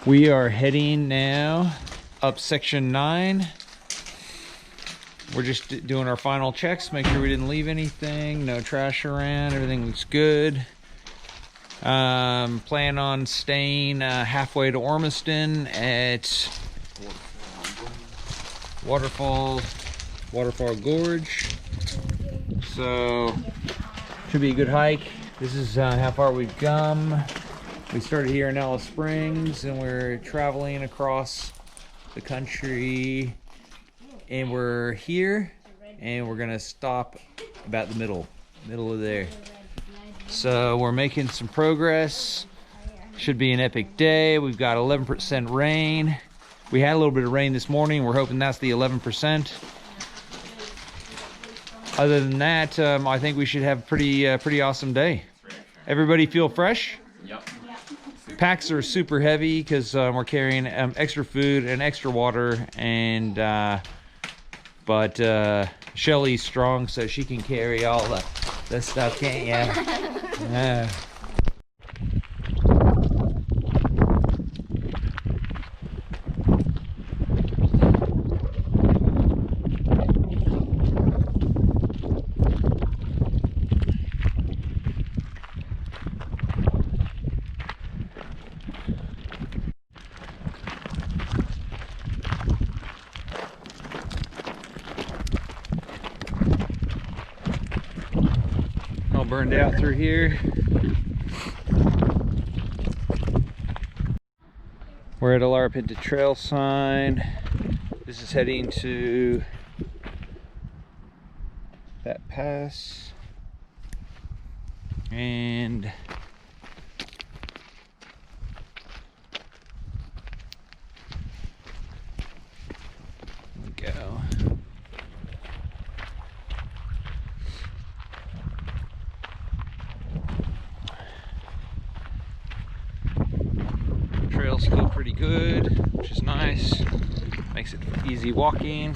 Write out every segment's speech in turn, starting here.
We are heading now up section 9. We're just doing our final checks, make sure we didn't leave anything, no trash around, everything looks good. Plan on staying halfway to Ormiston at Waterfall Gorge. So should be a good hike. This is how far we've come. We started here in Alice Springs and we're traveling across the country, and we're here and we're gonna stop about the middle of there. So we're making some progress. Should be an epic day. We've got 11% rain. We had a little bit of rain this morning. We're hoping that's the 11%. Other than that, I think we should have a pretty awesome day. Everybody feel fresh? Yep. Packs are super heavy because we're carrying extra food and extra water, and but Shelly's strong, so she can carry all the stuff, can't ya? All burned out through here. We're at a Larapinta Trail sign. This is heading to that pass. And we go. Trail's still pretty good, which is nice. Makes it easy walking.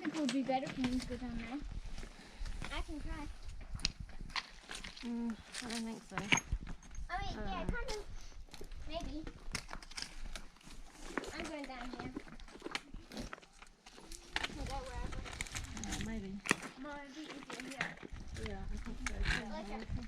It would be better for me to go down there. I can try. I don't think so. I mean, yeah, kind of. Maybe. I'm going down here. I can go wherever. Maybe. No, it'd be easier here. Yeah, I think so. Like a,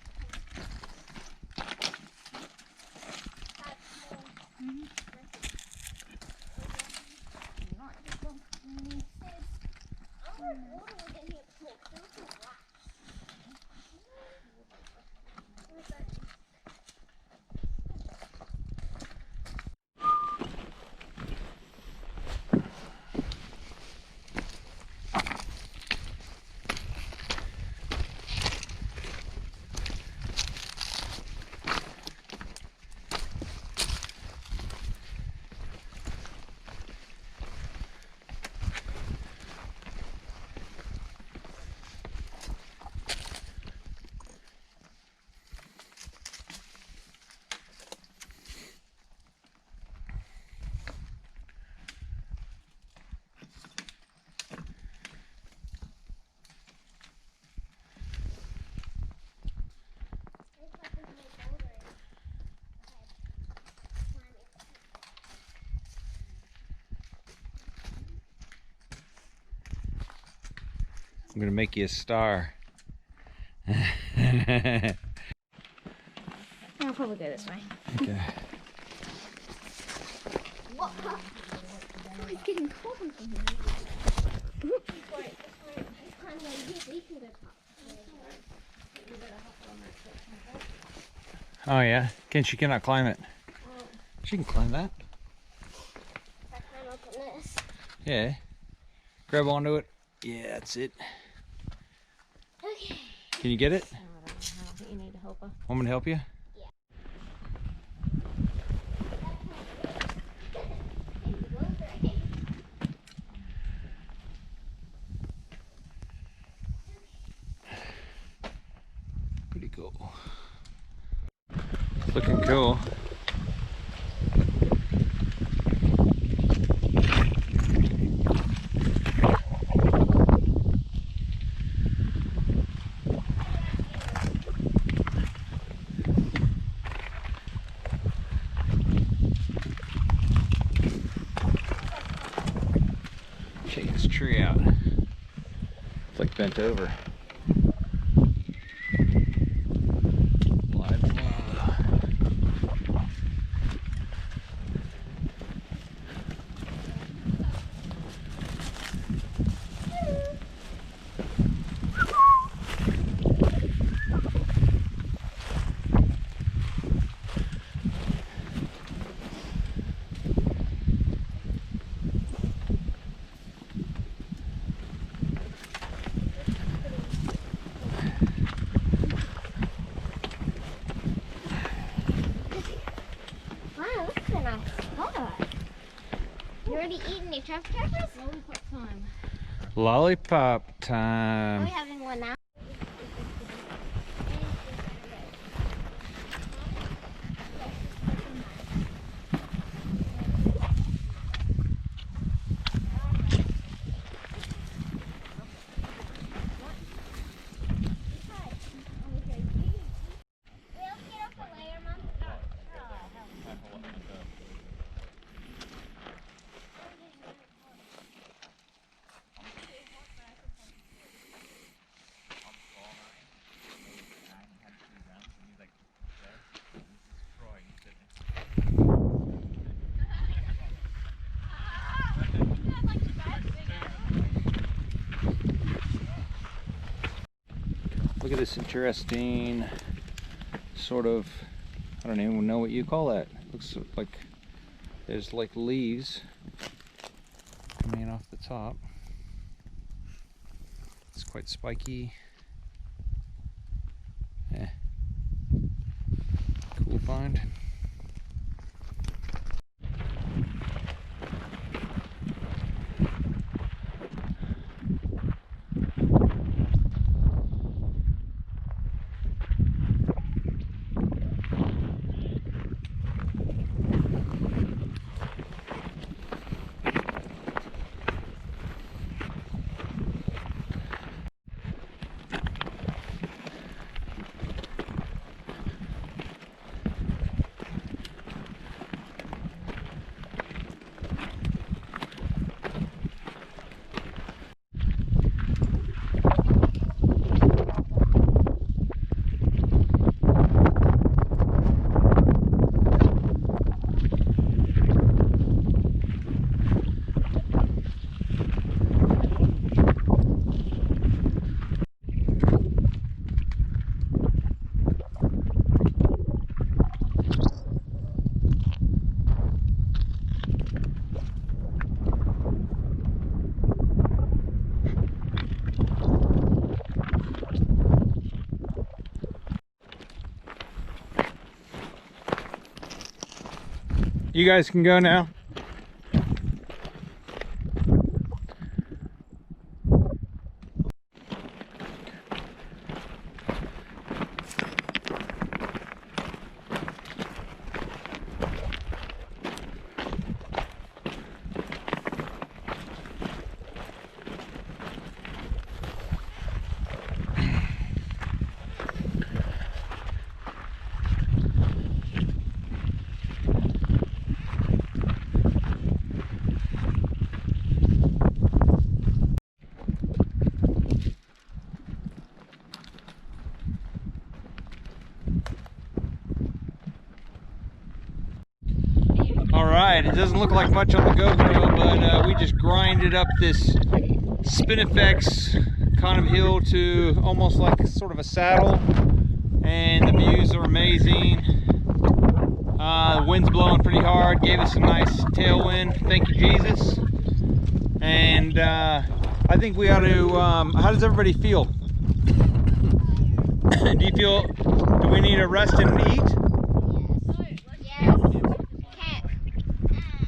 I'm gonna make you a star. I'll probably go this way. Okay. what? Oh, it's getting cold from here. Oh yeah, she cannot climb it. She can climb that. this. Yeah. Grab onto it. Yeah, that's it. Okay. Can you get it? No, I don't think you need a helper. Want me to help you? Pretty cool. Looking cool. Check this tree out. It's like bent over. Live below. Wow, this is a nice spot. You already eaten your chest peppers? Lollipop time. Lollipop Are time. we having one now? Look at this interesting sort of, I don't even know what you call that. Looks like there's like leaves coming off the top. It's quite spiky. Eh. Cool find. You guys can go now. Alright, it doesn't look like much on the GoPro, but we just grinded up this Spinifex kind of hill to almost like sort of a saddle, and the views are amazing. The wind's blowing pretty hard, gave us a nice tailwind. Thank you, Jesus. And I think we ought to, how does everybody feel? Do we need to rest and eat? Yes.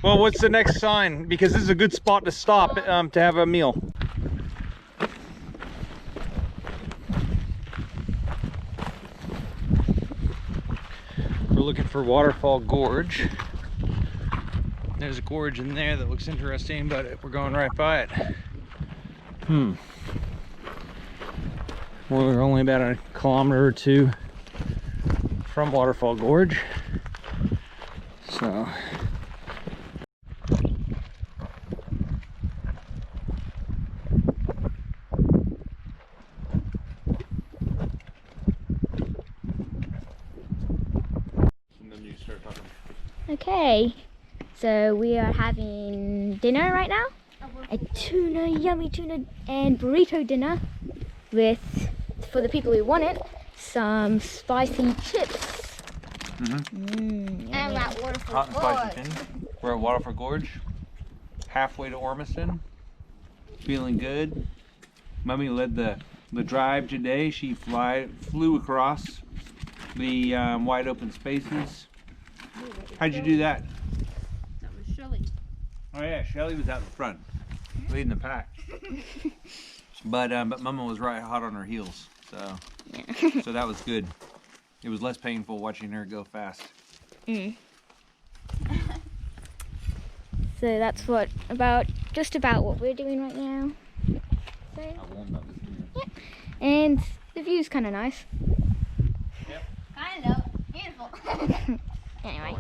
Well, what's the next sign? Because this is a good spot to stop to have a meal. We're looking for Waterfall Gorge. There's a gorge in there that looks interesting, but we're going right by it. We're only about a kilometer or two from Waterfall Gorge. So Okay, so we are having dinner right now. A yummy tuna and burrito dinner with, for the people who want it, some spicy chips. And that Waterfall hot and spicy chicken. We're at Waterfall Gorge, halfway to Ormiston. Feeling good. Mummy led the drive today. She flew across the wide open spaces. How'd you do that? That was Shelley. Oh yeah, Shelly was out in front, leading the pack. But Mama was right hot on her heels, so that was good. It was less painful watching her go fast. So that's just about what we're doing right now. So, yeah. And the view's kind of nice. Kind of. Beautiful. Anyway.